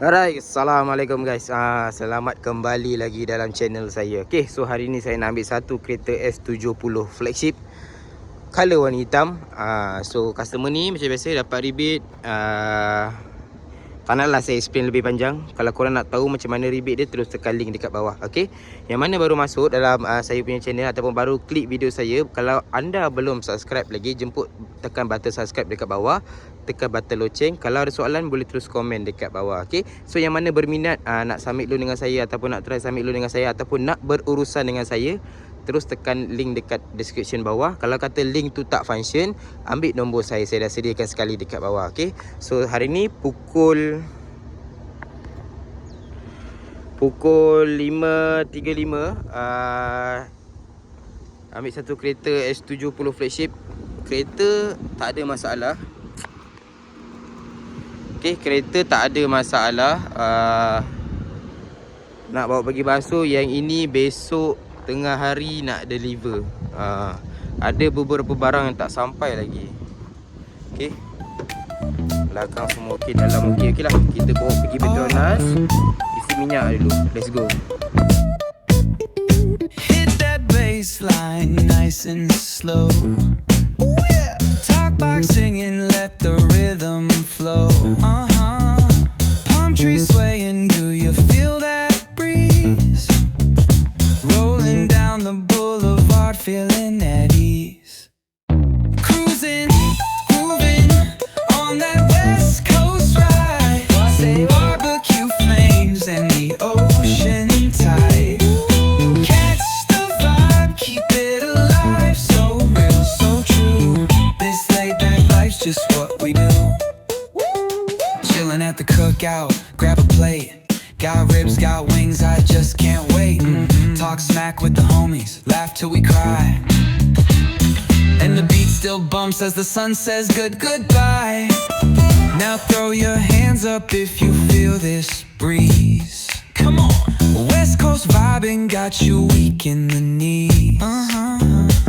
Alright, Assalamualaikum guys. Selamat kembali lagi dalam channel saya. Okay, so hari ni saya nak ambil satu kereta S70 flagship color warna hitam. So customer ni macam biasa dapat rebate. Tak naklah saya explain lebih panjang. Kalau korang nak tahu macam mana rebate dia, terus tekan link dekat bawah. Okay, yang mana baru masuk dalam saya punya channel ataupun baru klik video saya, kalau anda belum subscribe lagi, jemput tekan button subscribe dekat bawah, tekan button loceng. Kalau ada soalan boleh terus komen dekat bawah. Okay, so yang mana berminat nak submit loan dengan saya, ataupun nak try submit loan dengan saya, ataupun nak berurusan dengan saya, terus tekan link dekat description bawah. Kalau kata link tu tak function, ambil nombor saya dah sediakan sekali dekat bawah. Okay, so hari ni pukul 5.35 ambil satu kereta S70 flagship. Kereta tak ada masalah. Okay, kereta tak ada masalah. Nak bawa pergi basuh. Yang ini besok tengah hari nak deliver. Ada beberapa barang yang tak sampai lagi. Okay, belakang semua okey, dalam okey lah. Kita bawa pergi Petronas, isi minyak dulu. Let's go. Hit that baseline nice and slow. Talk box singing, let the rhythm flow. Palm trees swaying, do you feel that breeze? Rolling down the boulevard, feeling at ease. Cruising, moving on that West Coast ride. Say barbecue flames and the ocean tide. Catch the vibe, keep it alive. So real, so true. This laid back life's just what we do. Chilling at the cookout, grab a plate. Got ribs, got wings, I just can't wait. Talk smack with the homies, laugh till we cry. And the beat still bumps as the sun says goodbye. Now throw your hands up if you feel this breeze. Come on. West Coast vibing got you weak in the knees.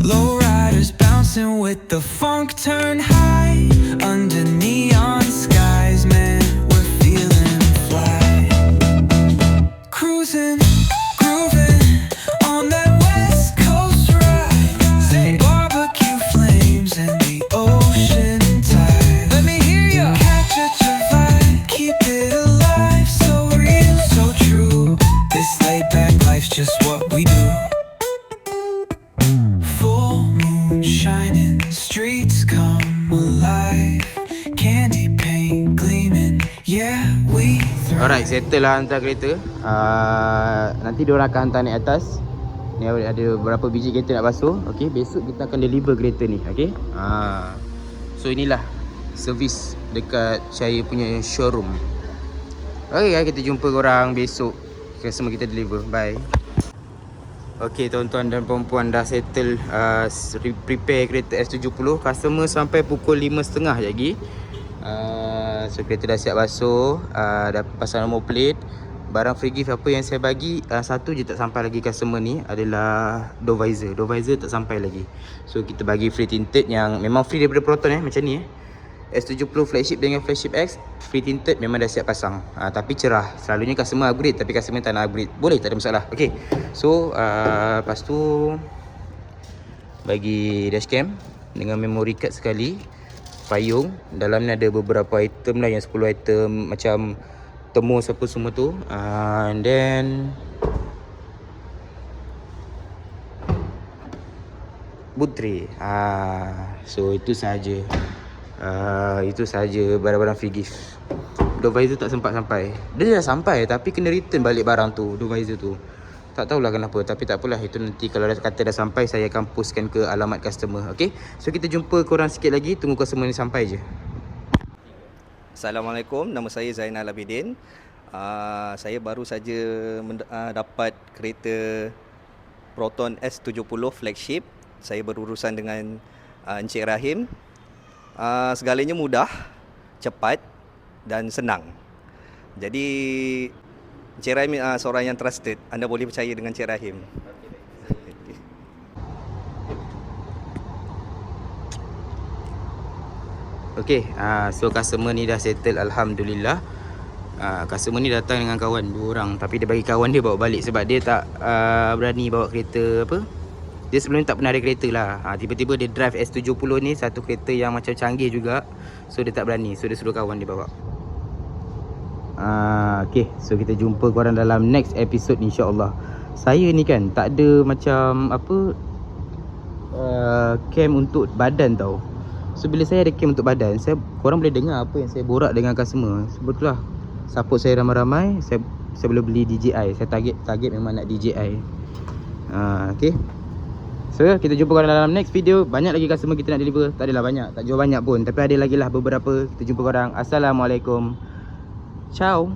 Low riders bouncing with the funk turn high. Under neon skies, man, we're feeling fly. Cruising, grooving on that West Coast ride. Say barbecue flames and the ocean tide. Let me hear ya. Catch your vibe, keep it alive. So real, so true. This laid back life's just what we do. Full moon shining, streets come alive. Candy paint gleaming, yeah we thrive. Alright, settle lah hantar kereta. Nanti diorang akan hantar naik atas. Ni ada berapa biji kereta nak basuh. Okay, besok kita akan deliver kereta ni. Okay, so inilah servis dekat saya punya showroom. Okay, kita jumpa korang besok. Customer kita deliver. Bye. Okay, tuan-tuan dan perempuan, dah settle prepare kereta S70. Customer sampai pukul 5.30 lagi. So kereta dah siap basuh, dah pasang nombor plate. Barang free gift apa yang saya bagi, satu je tak sampai lagi customer ni, adalah door visor. Door visor tak sampai lagi. So kita bagi free tinted yang memang free daripada Proton macam ni S70 flagship dengan flagship X free tinted memang dah siap pasang. Tapi cerah. Selalunya customer upgrade, tapi customer tak nak upgrade. Boleh, tak ada masalah. Okay, so lepas tu bagi dashcam dengan memory card sekali. Payung, dalam ni ada beberapa item lah, yang 10 item macam termos apa semua tu. And then boot tray. So itu sahaja. Itu sahaja barang-barang free gift. Door visor tak sempat sampai. Dia dah sampai tapi kena return balik barang tu, door visor tu. Tak tahulah kenapa, tapi tak apalah. Itu nanti kalau dah kata dah sampai, saya akan postkan ke alamat customer. Okay, so kita jumpa korang sikit lagi. Tunggu customer ni sampai je. Assalamualaikum, nama saya Zainal Abidin. Saya baru saja dapat kereta Proton S70 flagship. Saya berurusan dengan Encik Rahim. Segalanya mudah, cepat dan senang. Jadi Encik Rahim seorang yang trusted. Anda boleh percaya dengan Encik Rahim. Okay, so customer ni dah settle, Alhamdulillah. Customer ni datang dengan kawan 2 orang, tapi dia bagi kawan dia bawa balik sebab dia tak berani bawa kereta apa. Dia sebelum ni tak pernah ada kereta lah. Tiba-tiba dia drive S70 ni, satu kereta yang macam canggih juga. So dia tak berani, so dia suruh kawan dia bawa. Okay, so kita jumpa korang dalam next episode insyaAllah. Saya ni kan tak ada macam apa cam untuk badan tau. So bila saya ada cam untuk badan, korang boleh dengar apa yang saya borak dengan customer. Betul lah, support saya ramai-ramai. Saya boleh beli DJI. Saya target memang nak DJI. Okay, so kita jumpa korang dalam next video. Banyak lagi customer kita nak deliver. Tak adalah banyak, tak jual banyak pun, tapi ada lagi lah beberapa. Kita jumpa korang. Assalamualaikum. Ciao.